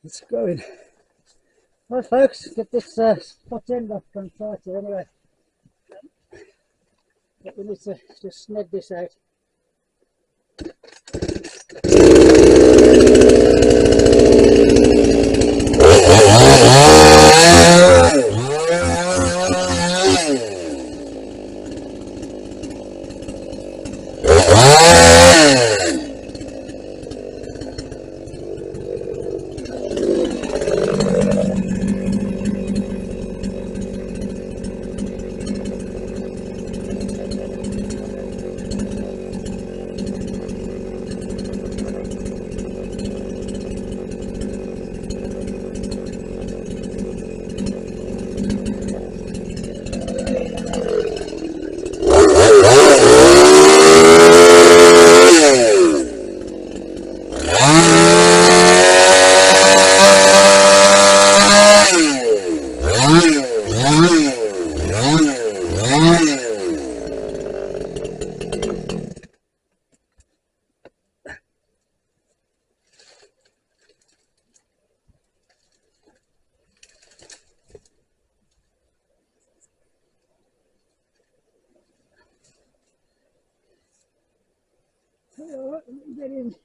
It's going. Right folks, get this spot end off on tighter anyway. But we need to just sned this out. Alright, get in.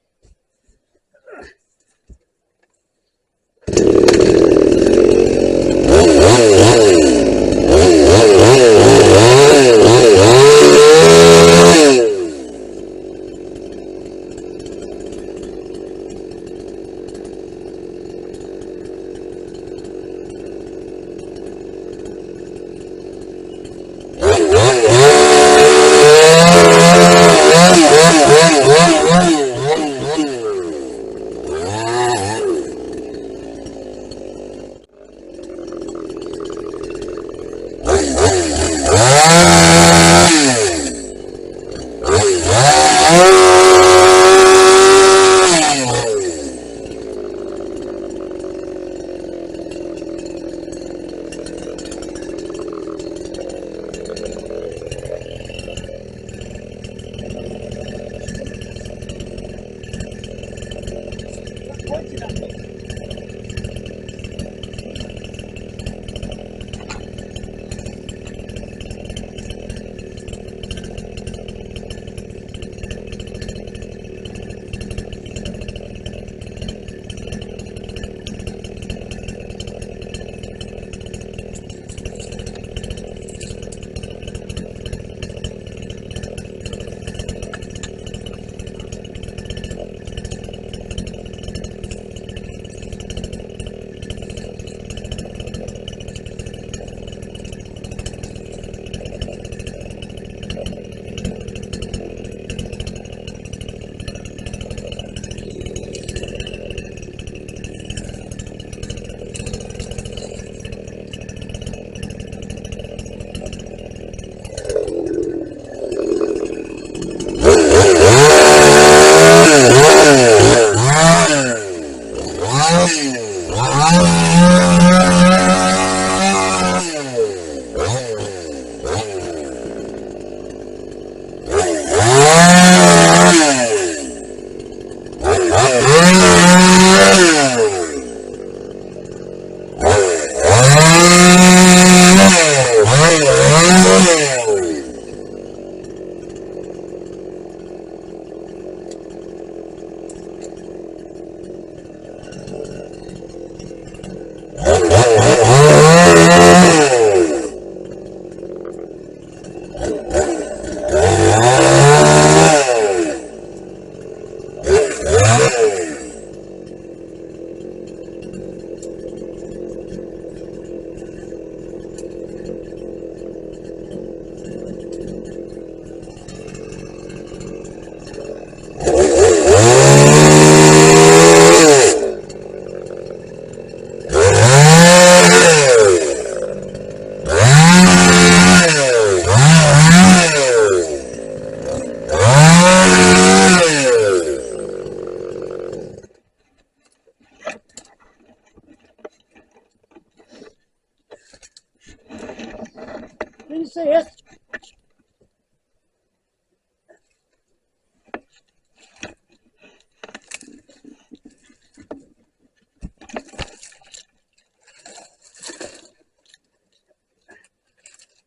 Can you see it?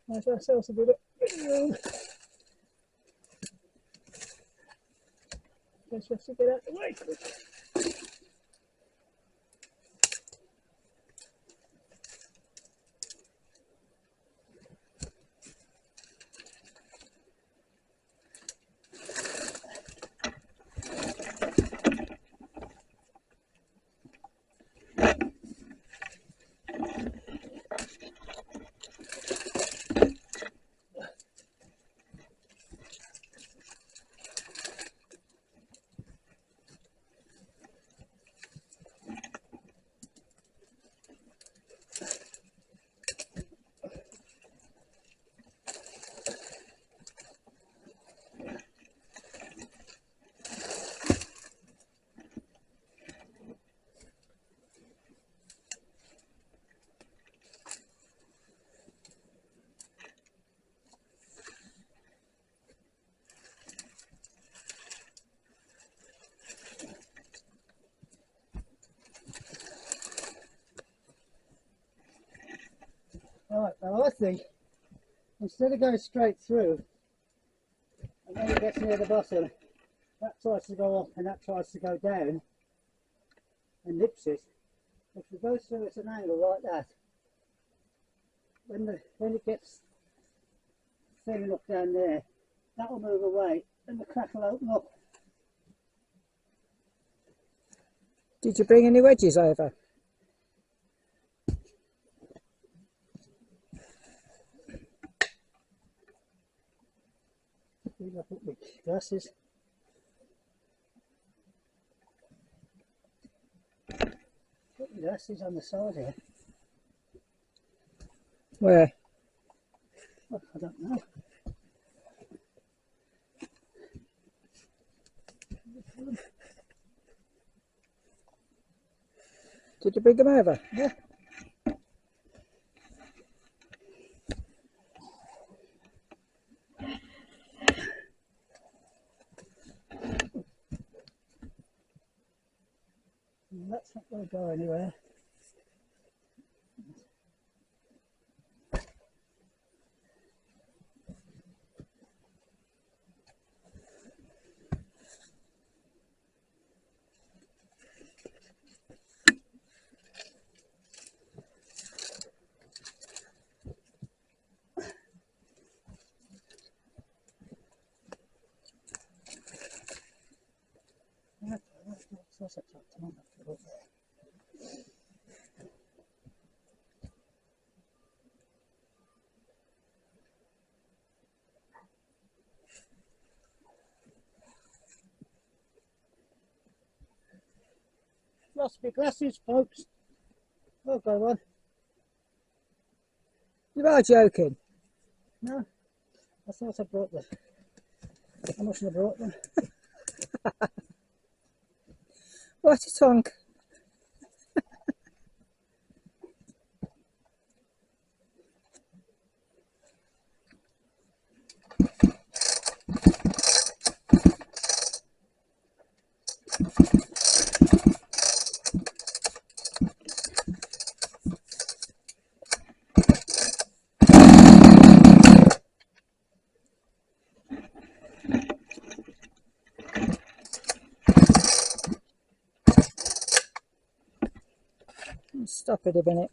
Make ourselves a bit of room. Just have to get out the way quick. Right, now I think instead of going straight through and then it gets near the bottom, that tries to go up and that tries to go down and nips it. If we go through at an angle like that, when it gets thin enough down there, that will move away and the crack will open up. Did you bring any wedges over? I put my glasses. Put my glasses on the side here. Where? Oh, I don't know. Did you bring them over? Yeah. That's not going to go anywhere. What's that tractor on? Lost my glasses, folks. Oh, go on. You are joking. No, I thought I brought them. I mustn't have brought them. What a tonk. Stop it a minute.